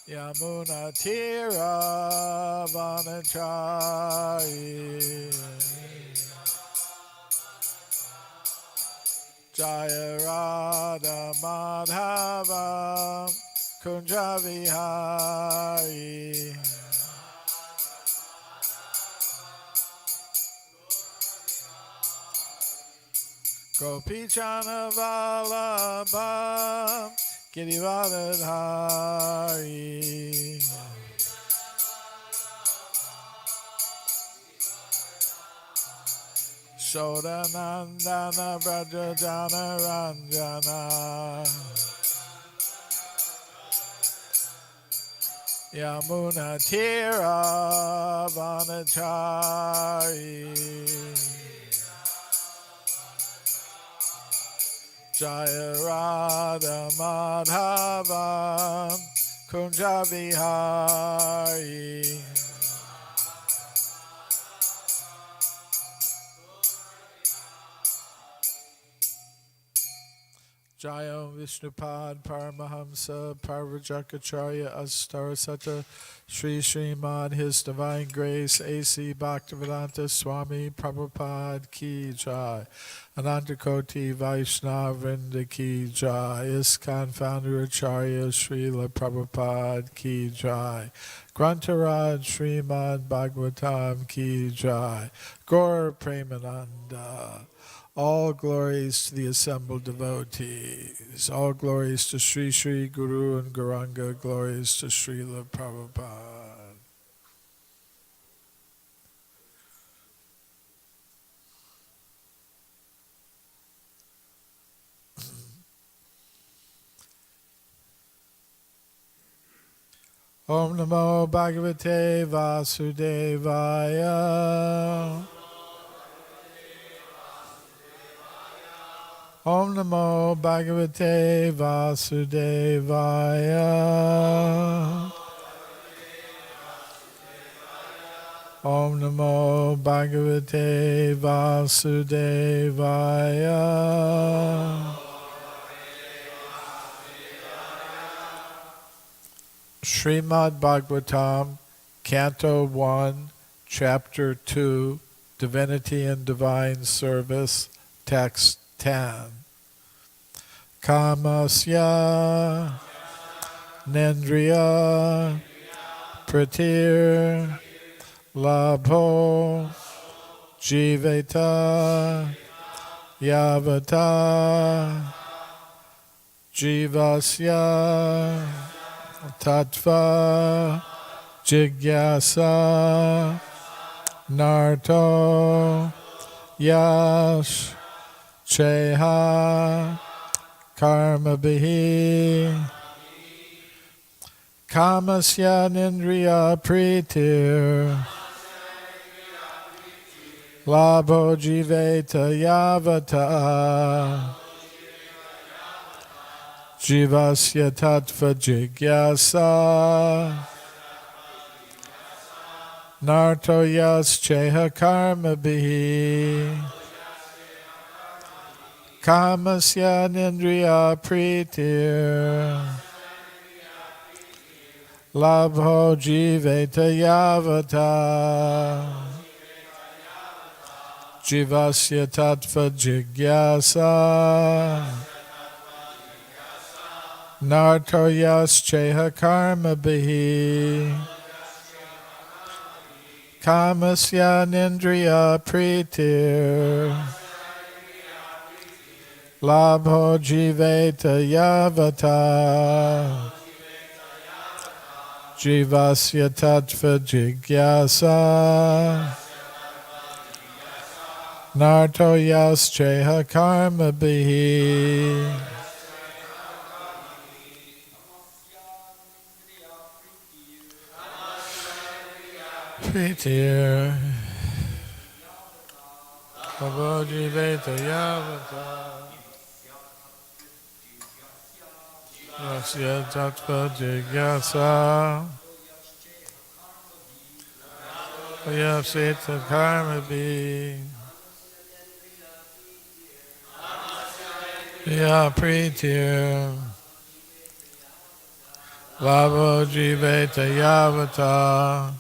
Yamuna Tira Vanachari Jaya Radha Madhava Kunja Vihari Gopichana Vallabha Girivardhari Sodanandana Vrajajana Ranjana Yamuna Tira Vanachari Jaya Radha Madhava Kunja Vihari Jaya Vishnupad Paramahamsa Parvajakacharya Astarasata Sri Srimad His Divine Grace A.C. Bhaktivedanta Swami Prabhupada Ki Jai Anantakoti Vaishnava Vrinda Ki Jai ISKCON Founder Acharya Srila Prabhupada Ki Jai Grantaraj Srimad Bhagavatam Ki Jai Gaur Premananda. All glories to the assembled devotees. All glories to Sri Sri Guru and Gauranga. Glories to Srila Prabhupada. Om Namo Bhagavate Vasudevaya. Om Namo Bhagavate Vasudevaya. Om Namo Bhagavate Vasudevaya. Srimad Bhagavatam, Canto 1, Chapter 2, Divinity and Divine Service, Text 10. Kamasya Nendriya Pratir Labho Jiveta Yavata Jivasya Tattva Jigyasa Narto Yash Cheha Karma Bihi Kamasya Nindriya Pritir Labho Jiveta Yavata Jivasya Tattva Jigyasa Narto Yas Cheha Karma Bihi Kamasya Nindriya Pritir Labho Jiveta Yavata Jivasya Tattva Jigyasa Narto Yas Cheha Karma Bihi Kamasya Nindriya Pritir Labho Jiveta Yavata Jivasya Tattva Jigyasa Narto Yas Cheha Karma Bihi Pritir Labho Jiveta Yavata Jivasya Tattva Jigyasa Yaseta Karma Bihi Ya Pritir Labo jiveta yavata.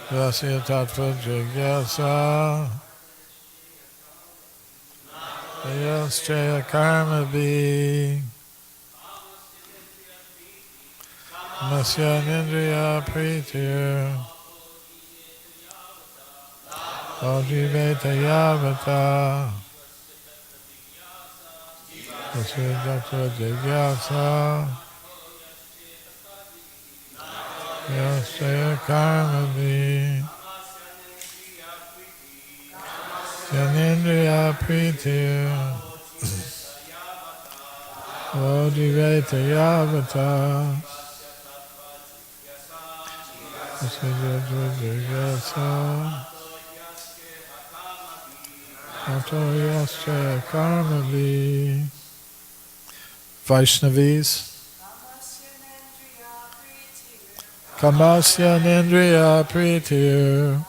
Yasya tattva jigyasa. Yaschaya karma bhi. Masya nindriya pritir. Ojiveta yavata. Yasya tattva jigyasa. Yaschaya karma bhi. Yanindriya pritir. Ojiveta yavata. Jigyasa. Yasya karma bhi. Vaishnavis. Kamasya nindriya pritir.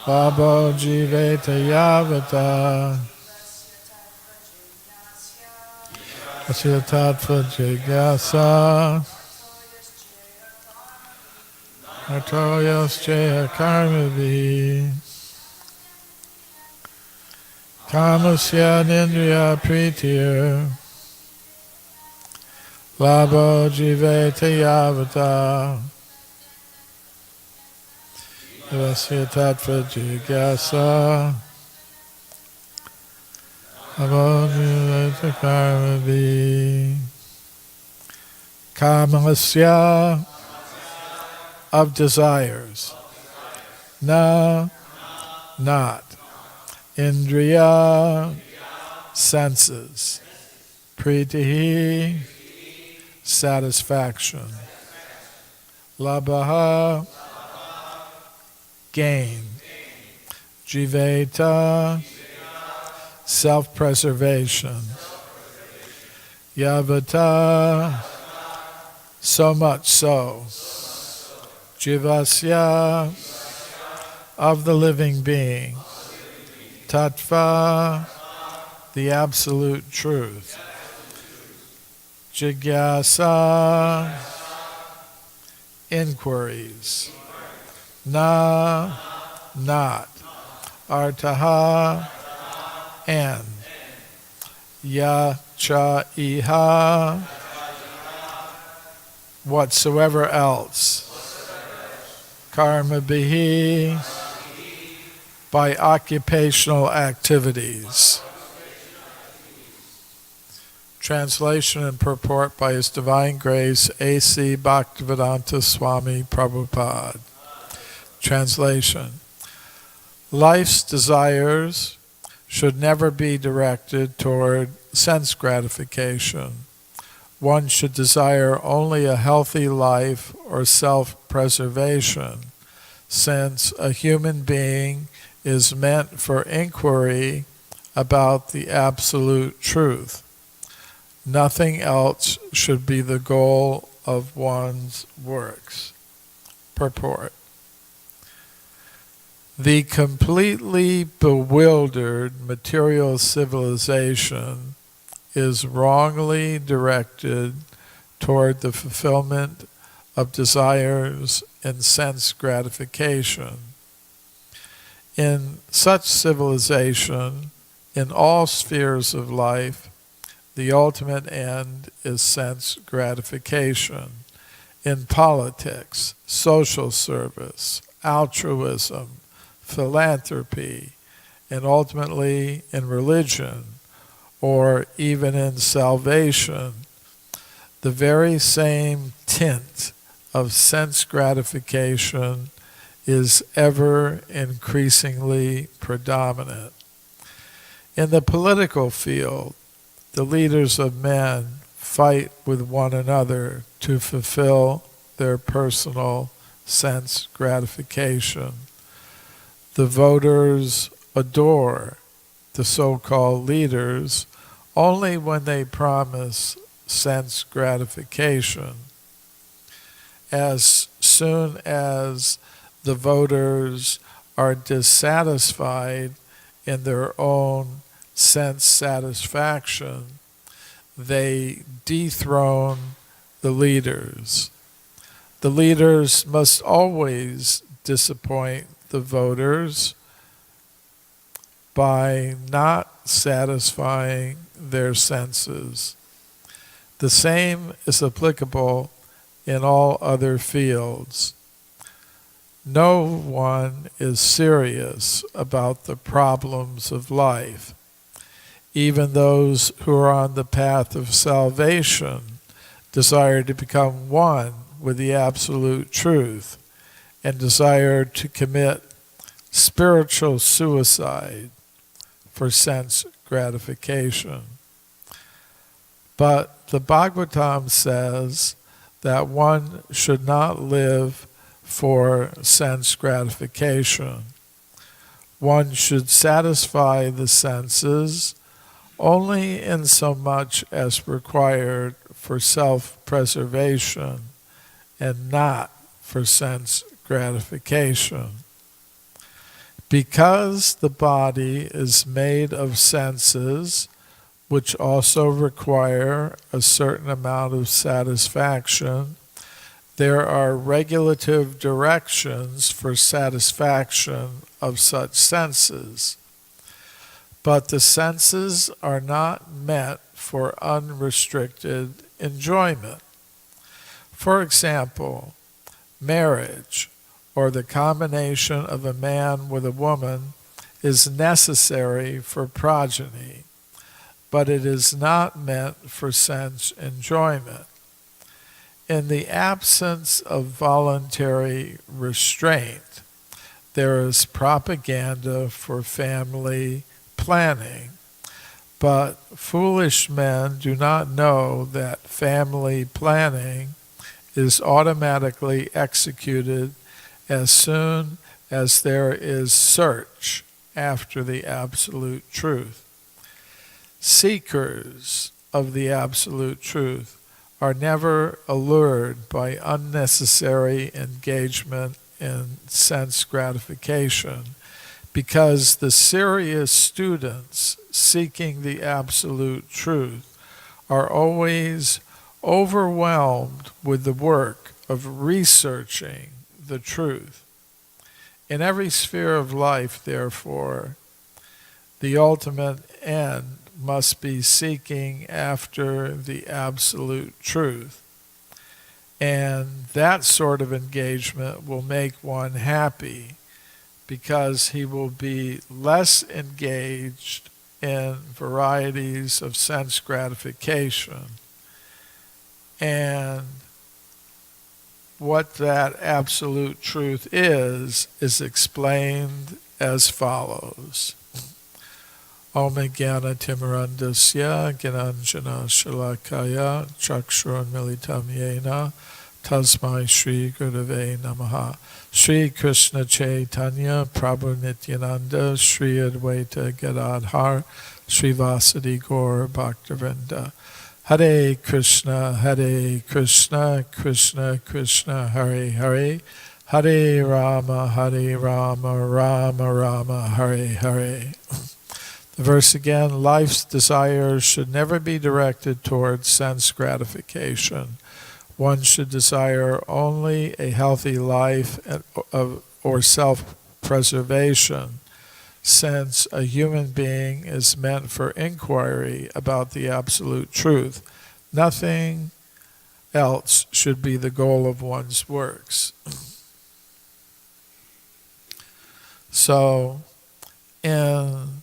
Babo jiveta yavata. Asya tattva jigyasa. Ato yaschaya karma bhi. Kamasya nindriya pritir. Labo jiveta yavata. Yasya tattva jigyasa. Labo jiveta karma bhi. Kamasya, of desires. Na, not. Indriya, senses. Pritihi, satisfaction. Labhaha, gain. Jiveta, self-preservation. Yavata, so much so. Jivasya, of the living being. Tattva, the absolute truth. Jigyasa, inquiries. Na, not. Artaha, and. Ya, cha, iha, whatsoever else. Karma bihi, by occupational activities. Translation and purport by His Divine Grace A.C. Bhaktivedanta Swami Prabhupada. Translation. Life's desires should never be directed toward sense gratification. One should desire only a healthy life or self-preservation, since a human being is meant for inquiry about the absolute truth. Nothing else should be the goal of one's works. Purport. The completely bewildered material civilization is wrongly directed toward the fulfillment of desires and sense gratification. In such civilization, in all spheres of life, the ultimate end is sense gratification. In politics, social service, altruism, philanthropy, and ultimately in religion, or even in salvation, the very same tint of sense gratification is ever increasingly predominant. In the political field, the leaders of men fight with one another to fulfill their personal sense gratification. The voters adore the so-called leaders only when they promise sense gratification. As soon as the voters are dissatisfied in their own sense satisfaction, they dethrone the leaders. The leaders must always disappoint the voters by not satisfying their senses. The same is applicable in all other fields. No one is serious about the problems of life. Even those who are on the path of salvation desire to become one with the absolute truth and desire to commit spiritual suicide for sense gratification. But the Bhagavatam says that one should not live for sense gratification. One should satisfy the senses only in so much as required for self-preservation and not for sense gratification. Because the body is made of senses, which also require a certain amount of satisfaction, there are regulative directions for satisfaction of such senses. But the senses are not meant for unrestricted enjoyment. For example, marriage, or the combination of a man with a woman, is necessary for progeny, but it is not meant for sense enjoyment. In the absence of voluntary restraint, there is propaganda for family planning, but foolish men do not know that family planning is automatically executed as soon as there is search after the absolute truth. Seekers of the absolute truth are never allured by unnecessary engagement in sense gratification, because the serious students seeking the absolute truth are always overwhelmed with the work of researching the truth. In every sphere of life, therefore, the ultimate end must be seeking after the absolute truth. And that sort of engagement will make one happy, because he will be less engaged in varieties of sense gratification. And what that absolute truth is explained as follows. Om Jnana Timirandasya Gyananjana Shalakaya Chakshur Militam Yena Tasmai Shri Gurave Namaha. Shri Krishna Chaitanya Prabhu Nityananda Shri Advaita Gadadhar Shri Vasadi Gaur Bhaktivinoda. Hare Krishna, Krishna Krishna, Hare Hare, Hare Rama, Rama Rama, Hare Hare. The verse again, life's desires should never be directed towards sense gratification. One should desire only a healthy life or self-preservation, since a human being is meant for inquiry about the absolute truth. Nothing else should be the goal of one's works. So, in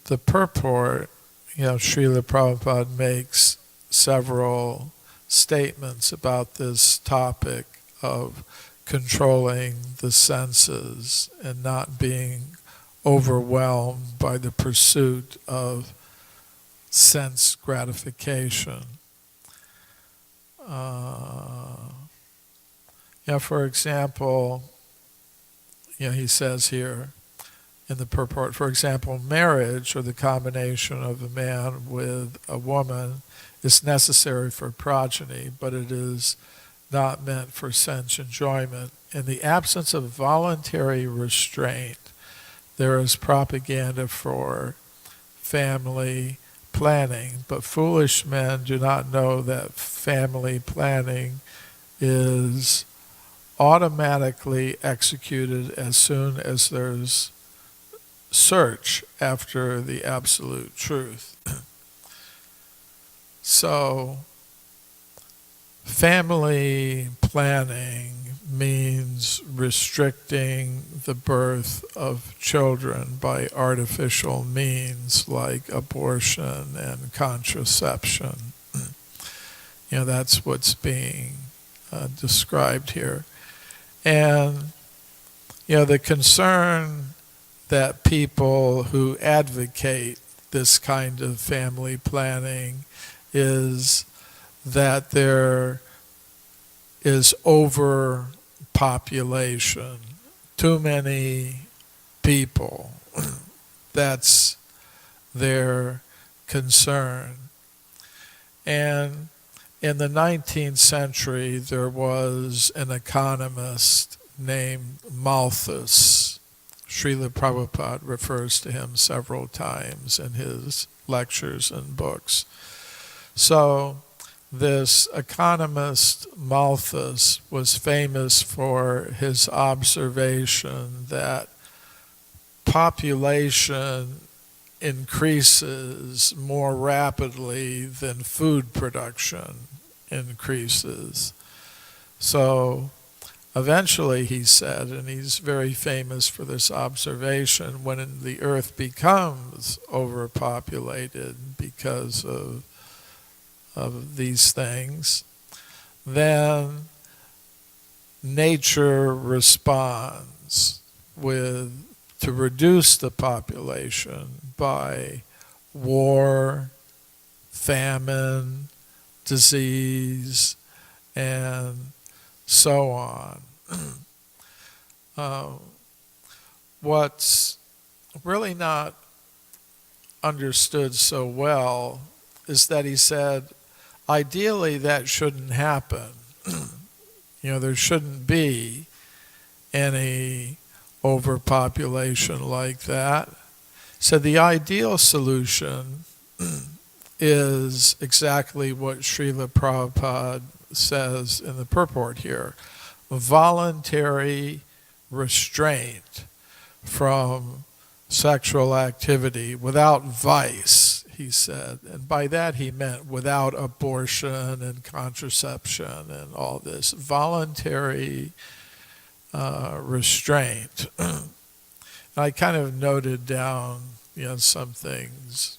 the purport, Srila Prabhupada makes several statements about this topic of controlling the senses and not being overwhelmed by the pursuit of sense gratification. For example, he says here in the purport, for example, marriage, or the combination of a man with a woman, is necessary for progeny, but it is not meant for sense enjoyment. In the absence of voluntary restraint, there is propaganda for family planning, but foolish men do not know that family planning is automatically executed as soon as there's search after the absolute truth. So, family planning means restricting the birth of children by artificial means like abortion and contraception. That's what's being described here. And, the concern that people who advocate this kind of family planning is that there is overpopulation, too many people. That's their concern. And in the 19th century, there was an economist named Malthus. Srila Prabhupada refers to him several times in his lectures and books. So this economist Malthus was famous for his observation that population increases more rapidly than food production increases. So eventually, he said, and he's very famous for this observation, when the earth becomes overpopulated because of these things, then nature responds to reduce the population by war, famine, disease, and so on. What's really not understood so well is that he said, ideally that shouldn't happen. There shouldn't be any overpopulation like that. So the ideal solution is exactly what Srila Prabhupada says in the purport here: voluntary restraint from sexual activity without vice, he said. And by that he meant without abortion and contraception and all this. Voluntary restraint. I kind of noted down, some things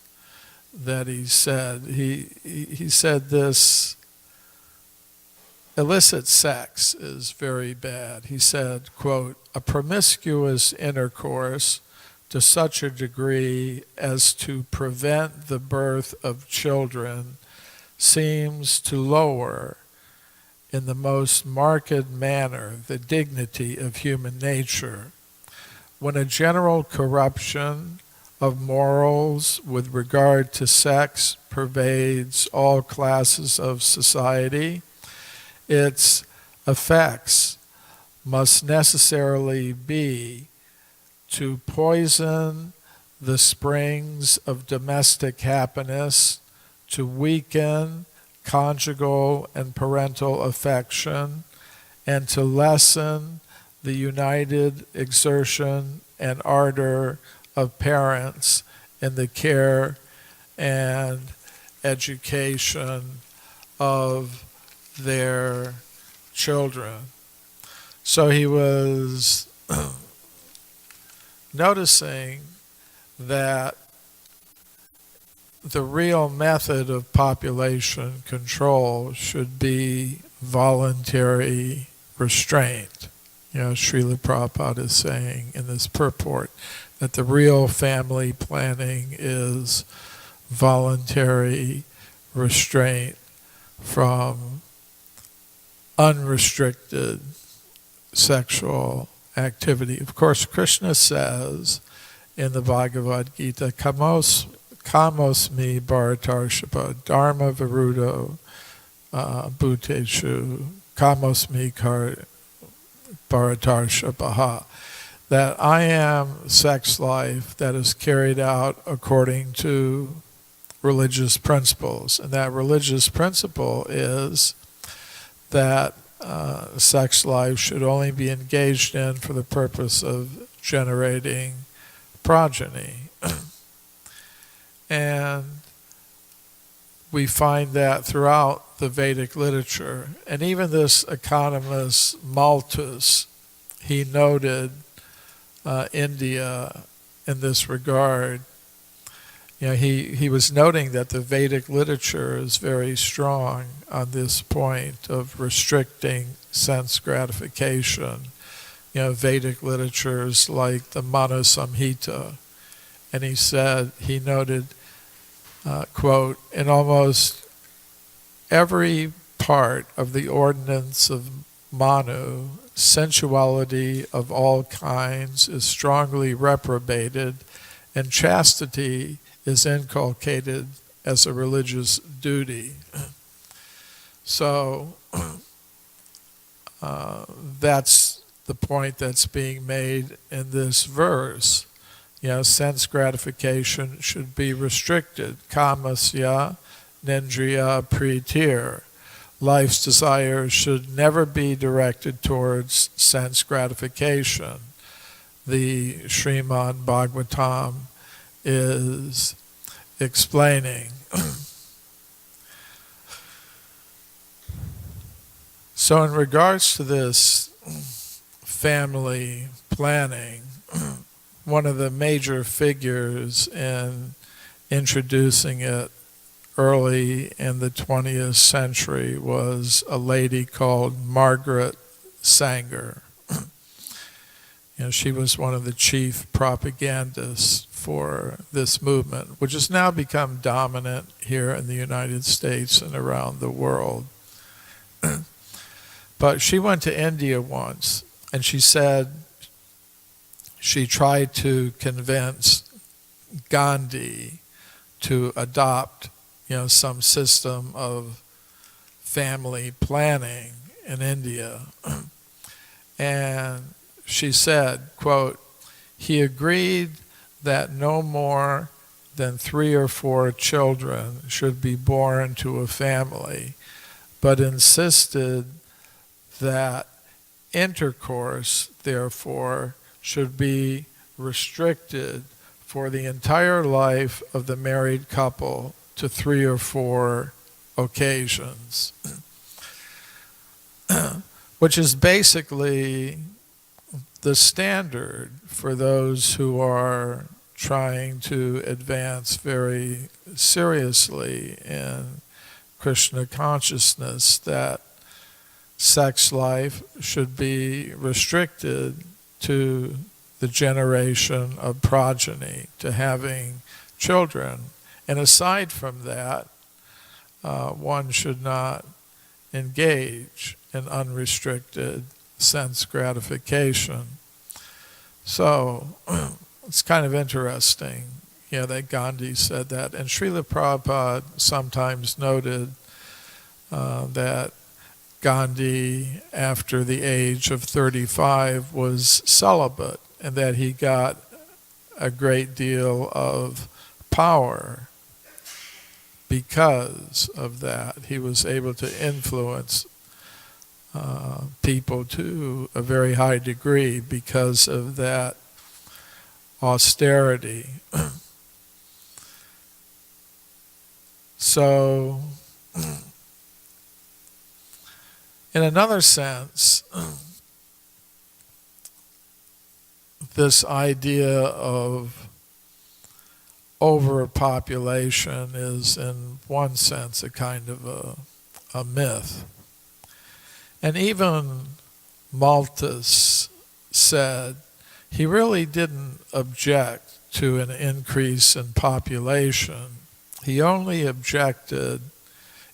that he said. He said this: illicit sex is very bad. He said, quote, a promiscuous intercourse to such a degree as to prevent the birth of children seems to lower in the most marked manner the dignity of human nature. When a general corruption of morals with regard to sex pervades all classes of society, its effects must necessarily be to poison the springs of domestic happiness, to weaken conjugal and parental affection, and to lessen the united exertion and ardor of parents in the care and education of their children. So he was noticing that the real method of population control should be voluntary restraint. Srila Prabhupada is saying in this purport that the real family planning is voluntary restraint from unrestricted sexual activity. Of course, Krishna says in the Bhagavad Gita, kamosmi bharatarshapa dharma virudo bhuteshu kamosmi bharatarshapa, that I am sex life that is carried out according to religious principles. And that religious principle is that sex life should only be engaged in for the purpose of generating progeny. And we find that throughout the Vedic literature. And even this economist Malthus, he noted India in this regard. He was noting that the Vedic literature is very strong on this point of restricting sense gratification. Vedic literatures like the Manu Samhita. And he noted, quote, in almost every part of the ordinance of Manu, sensuality of all kinds is strongly reprobated, and chastity is inculcated as a religious duty. So that's the point that's being made in this verse. Sense gratification should be restricted. Kamasya nendriya pritir. Life's desires should never be directed towards sense gratification. The Srimad Bhagavatam is explaining. So in regards to this family planning, one of the major figures in introducing it early in the 20th century was a lady called Margaret Sanger. She was one of the chief propagandists for this movement, which has now become dominant here in the United States and around the world. But she went to India once, and she said she tried to convince Gandhi to adopt, some system of family planning in India. And she said, quote, he agreed that no more than 3 or 4 children should be born to a family, but insisted that intercourse, therefore, should be restricted for the entire life of the married couple to 3 or 4 occasions, which is basically the standard for those who are trying to advance very seriously in Krishna consciousness, that sex life should be restricted to the generation of progeny, to having children. And aside from that, one should not engage in unrestricted sense gratification. So it's kind of interesting, that Gandhi said that. And Srila Prabhupada sometimes noted that Gandhi, after the age of 35, was celibate, and that he got a great deal of power because of that. He was able to influence people to a very high degree because of that austerity. So, in another sense, this idea of overpopulation is, in one sense, a kind of a myth. And even Malthus said he really didn't object to an increase in population. He only objected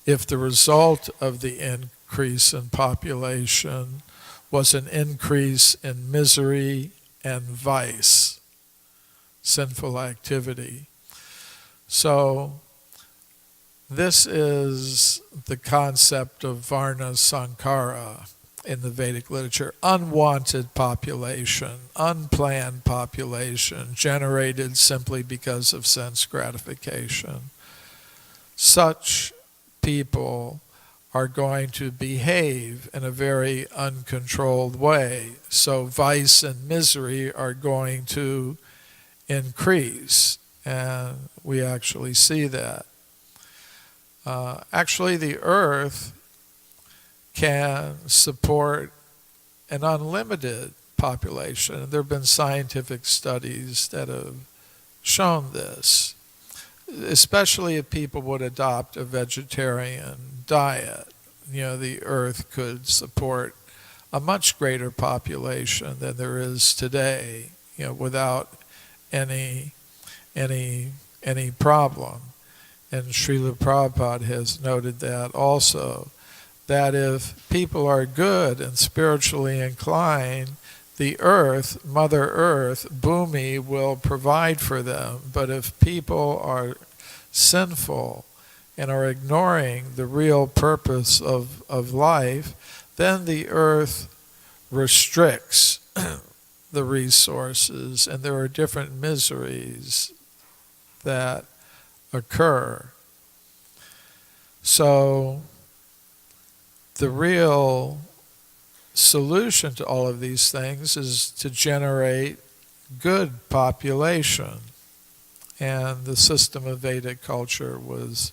if the result of the increase in population was an increase in misery and vice, sinful activity. So this is the concept of Varna Sankara in the Vedic literature. Unwanted population, unplanned population, generated simply because of sense gratification. such people are going to behave in a very uncontrolled way. So vice and misery are going to increase, and we actually see that. Actually, the earth can support an unlimited population. There have been scientific studies that have shown this, especially if people would adopt a vegetarian diet. The earth could support a much greater population than there is today, without any problem. And Srila Prabhupada has noted that also, that if people are good and spiritually inclined, the earth, Mother Earth, Bhumi, will provide for them. But if people are sinful and are ignoring the real purpose of life, then the earth restricts the resources, and there are different miseries that occur. So the real solution to all of these things is to generate good population. And the system of Vedic culture was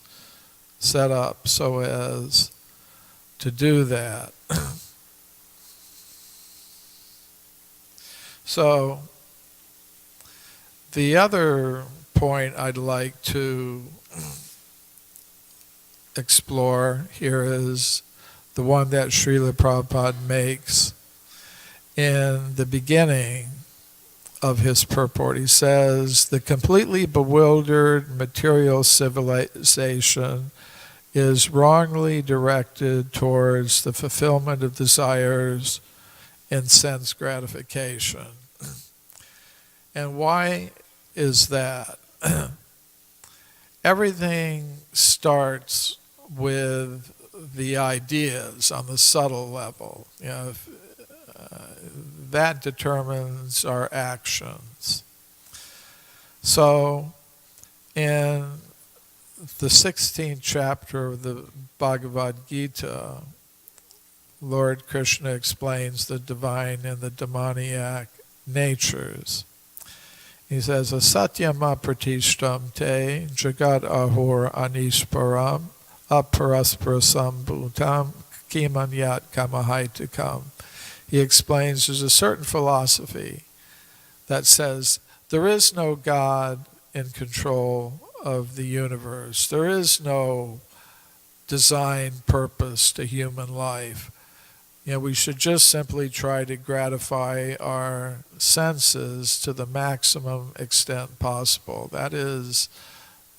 set up so as to do that. So the other point I'd like to explore here is the one that Srila Prabhupada makes in the beginning of his purport. He says, the completely bewildered material civilization is wrongly directed towards the fulfillment of desires and sense gratification. And why is that? Everything starts with the ideas on the subtle level. That determines our actions. So in the 16th chapter of the Bhagavad Gita, Lord Krishna explains the divine and the demoniac natures. He says, Asatyama pratishtam te jagat ahur anishparam aparaspara bhutam kimanyat kamahaitakam. He explains there's a certain philosophy that says there is no God in control of the universe. There is no design purpose to human life. We should just simply try to gratify our senses to the maximum extent possible. That is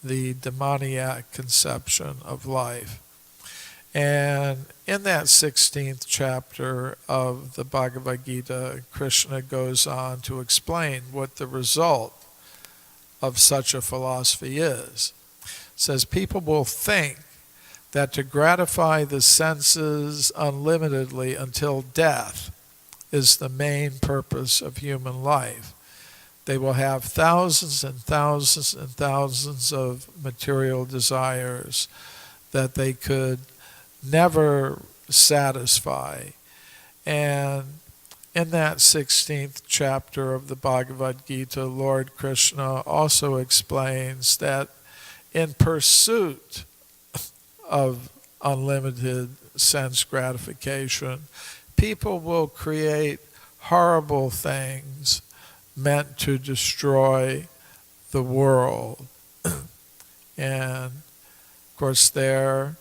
the demoniac conception of life. And in that 16th chapter of the Bhagavad Gita, Krishna goes on to explain what the result of such a philosophy is. It says people will think that to gratify the senses unlimitedly until death is the main purpose of human life. They will have thousands and thousands and thousands of material desires that they could never satisfy. And in that 16th chapter of the Bhagavad Gita, Lord Krishna also explains that in pursuit of unlimited sense gratification, people will create horrible things meant to destroy the world. And of course there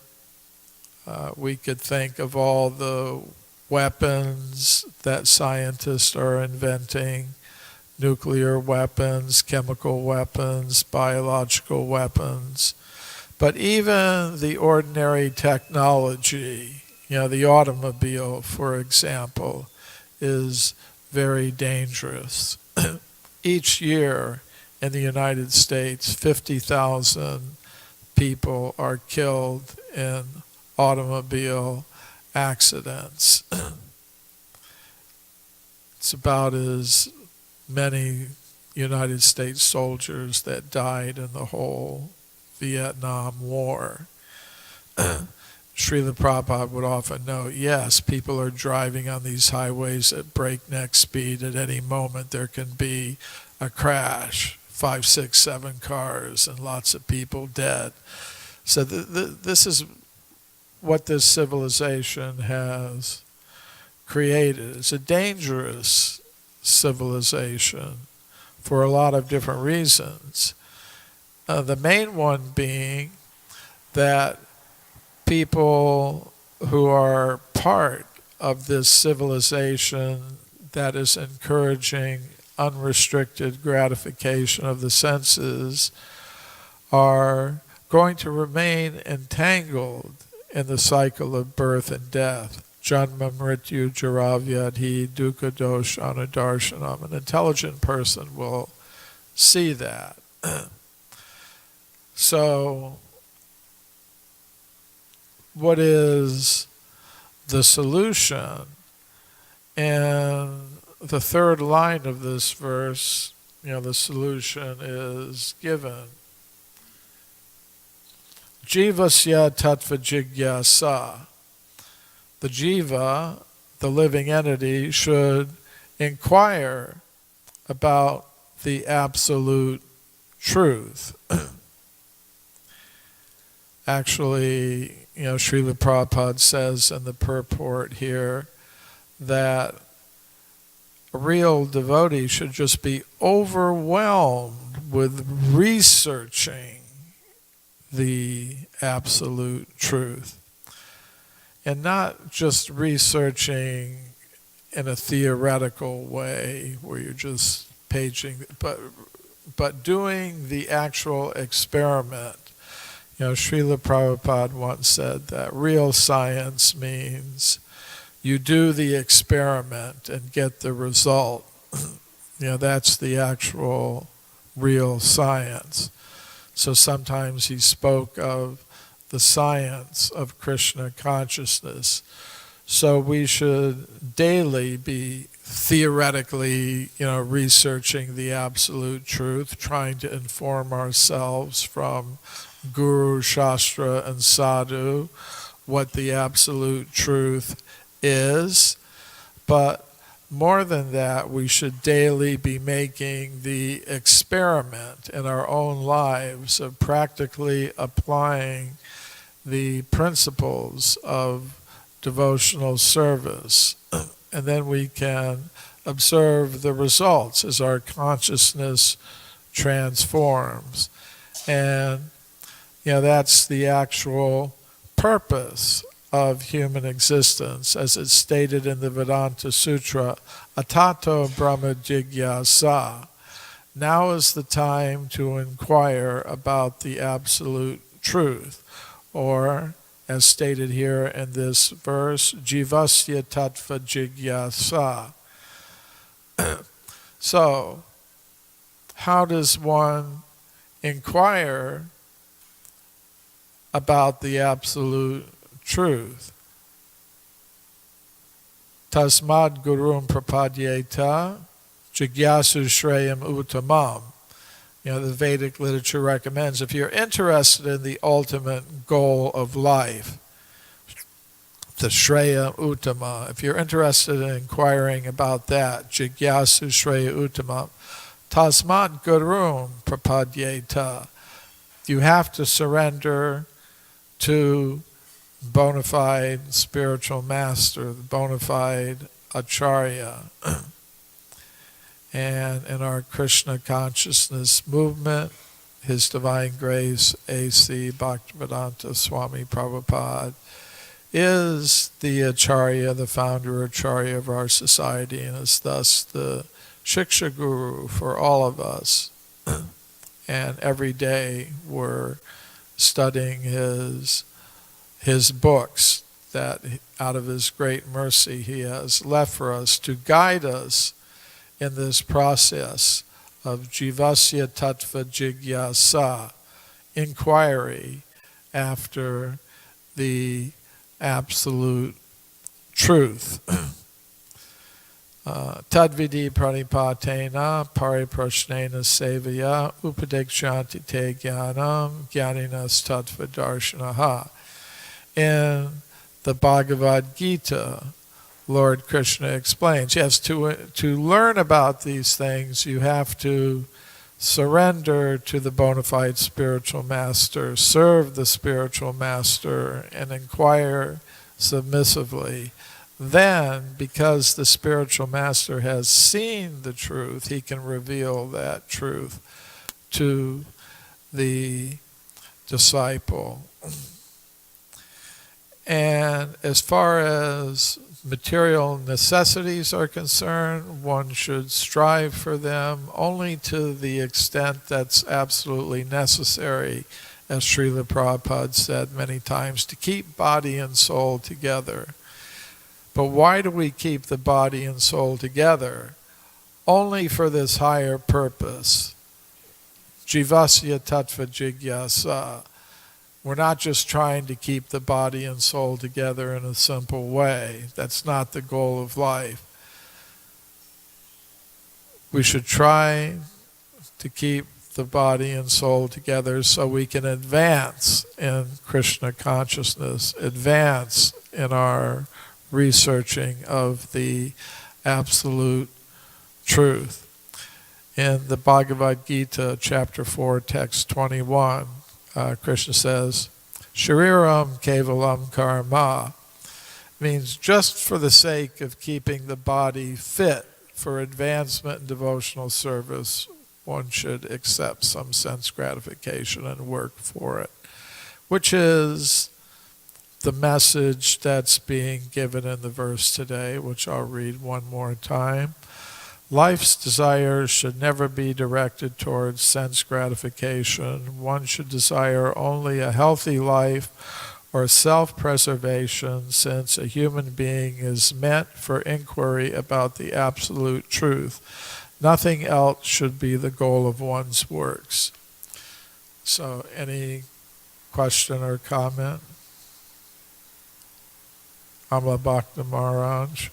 we could think of all the weapons that scientists are inventing, nuclear weapons, chemical weapons, biological weapons. But even the ordinary technology, the automobile, for example, is very dangerous. Each year in the United States, 50,000 people are killed in automobile accidents. It's about as many United States soldiers that died in the whole Vietnam War. Srila Prabhupada would often note, yes, people are driving on these highways at breakneck speed. At any moment there can be a crash, 5, 6, 7 cars, and lots of people dead. So this is what this civilization has created. It's a dangerous civilization for a lot of different reasons. The main one being that people who are part of this civilization that is encouraging unrestricted gratification of the senses are going to remain entangled in the cycle of birth and death. Janma mrityu jara vyadhi dukkha dosh anudarshanam. An intelligent person will see that. So, what is the solution? And the third line of this verse, the solution is given. Jivasya tattva jigyasa. The jiva, the living entity, should inquire about the absolute truth. Actually, Srila Prabhupada says in the purport here that a real devotee should just be overwhelmed with researching the absolute truth. And not just researching in a theoretical way where you're just paging, but doing the actual experiment. Srila Prabhupada once said that real science means you do the experiment and get the result. That's the actual real science. So sometimes he spoke of the science of Krishna consciousness. So we should daily be theoretically, researching the absolute truth, trying to inform ourselves from Guru, Shastra, and Sadhu what the absolute truth is. But more than that, we should daily be making the experiment in our own lives of practically applying the principles of devotional service. And then we can observe the results as our consciousness transforms. And, that's the actual purpose of human existence, as it's stated in the Vedanta Sutra, Atato Brahma Jigyasa. Now is the time to inquire about the absolute truth. Or, as stated here in this verse, Jivasya Tattva Jigyasa. So, how does one inquire about the absolute truth? Tasmad Gurum Prapadyeta Jigyasu Shreyam Uttamam. The Vedic literature recommends if you're interested in the ultimate goal of life, the Shreya Uttama, if you're interested in inquiring about that, Jigyasu Shreya Uttama, Tasmat Gurum Prapadyeta, you have to surrender to bona fide spiritual master, the bona fide acharya. And in our Krishna consciousness movement, His Divine Grace, A.C. Bhaktivedanta Swami Prabhupada, is the acharya, the founder acharya of our society, and is thus the Shiksha Guru for all of us. And every day we're studying his books that out of His great mercy He has left for us to guide us in this process of Jivasya Tattva Jigyasa, inquiry after the absolute truth. Tadvidi pranipatena pariprashnena sevaya upadikshyanti te jnanam jnaninas tattvadarshanaha. In the Bhagavad Gita, Lord Krishna explains, yes, to learn about these things, you have to surrender to the bona fide spiritual master, serve the spiritual master, and inquire submissively. Then, because the spiritual master has seen the truth, he can reveal that truth to the disciple. And as far as material necessities are concerned, one should strive for them only to the extent that's absolutely necessary, as Srila Prabhupada said many times, to keep body and soul together. But why do we keep the body and soul together? Only for this higher purpose. Jivasya tattva jigyasa. We're not just trying to keep the body and soul together in a simple way. That's not the goal of life. We should try to keep the body and soul together so we can advance in Krishna consciousness, advance in our researching of the absolute truth. In the Bhagavad Gita, chapter 4, text 21, Krishna says, Shariram kevalam karma, means just for the sake of keeping the body fit for advancement in devotional service, one should accept some sense gratification and work for it, which is the message that's being given in the verse today, which I'll read one more time. Life's desires should never be directed towards sense gratification. One should desire only a healthy life or self-preservation, since a human being is meant for inquiry about the absolute truth. Nothing else should be the goal of one's works. So, any question or comment? Amla Bhakta Maharaj.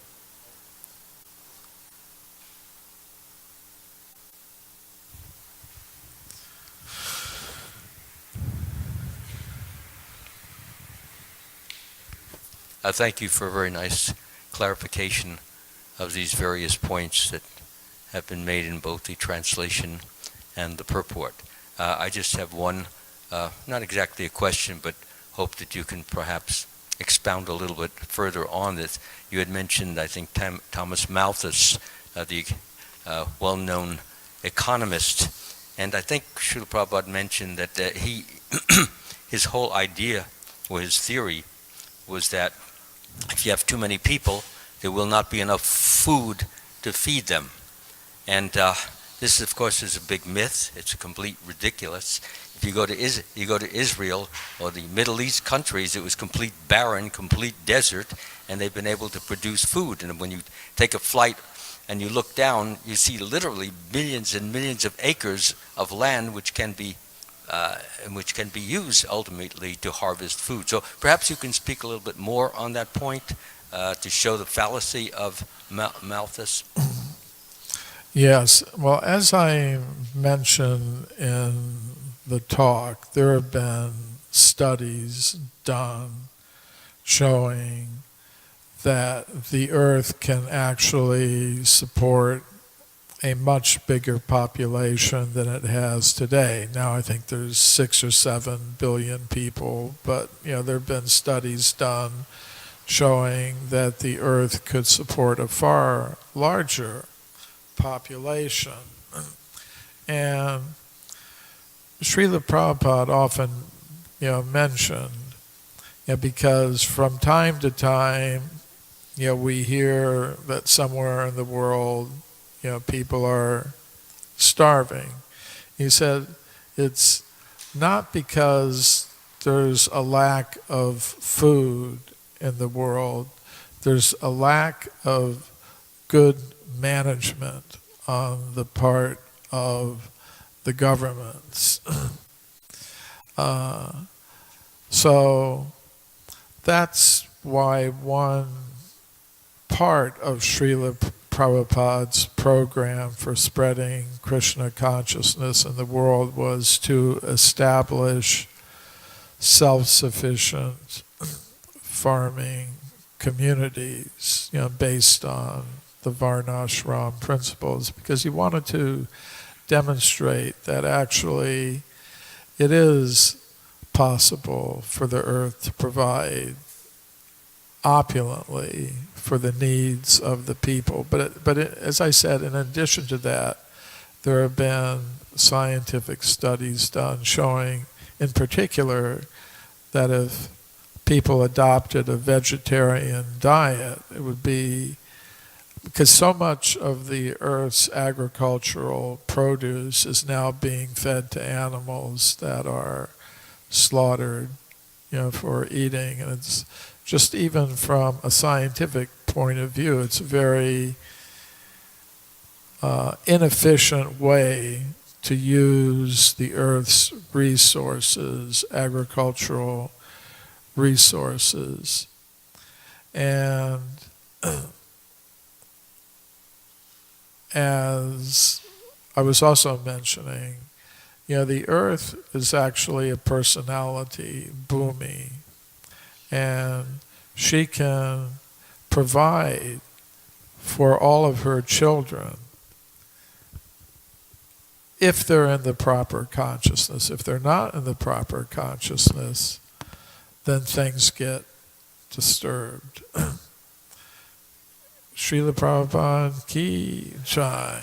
Thank you for a very nice clarification of these various points that have been made in both the translation and the purport. I just have one, not exactly a question, but hope that you can perhaps expound a little bit further on this. You had mentioned, I think, Thomas Malthus, the well-known economist, and I think Srila Prabhupada mentioned that he, his whole idea, or his theory, was that if you have too many people, there will not be enough food to feed them. And this, of course, is a big myth. It's a complete ridiculous. If you go to Israel or the Middle East countries, it was complete barren, complete desert, and they've been able to produce food. And when you take a flight and you look down, you see literally millions and millions of acres of land which can be used ultimately to harvest food. So perhaps you can speak a little bit more on that point to show the fallacy of Malthus. Yes. Well, as I mentioned in the talk, there have been studies done showing that the Earth can actually support a much bigger population than it has today. Now I think there's 6 or 7 billion people, but there have been studies done showing that the Earth could support a far larger population. And Srila Prabhupada often mentioned, because from time to time, we hear that somewhere in the world people are starving. He said it's not because there's a lack of food in the world, there's a lack of good management on the part of the governments. So that's why one part of Srila Prabhupada's program for spreading Krishna consciousness in the world was to establish self-sufficient farming communities, based on the Varnashram principles, because he wanted to demonstrate that actually it is possible for the earth to provide opulently for the needs of the people. But as I said, in addition to that, there have been scientific studies done showing, in particular, that if people adopted a vegetarian diet, it would be, because so much of the earth's agricultural produce is now being fed to animals that are slaughtered, for eating, and it's just, even from a scientific point of view, it's a very inefficient way to use the earth's resources, agricultural resources. And as I was also mentioning, the earth is actually a personality, Bhumi, and she can provide for all of her children if they're in the proper consciousness. If they're not in the proper consciousness, then things get disturbed. Srila Prabhupada ki jai.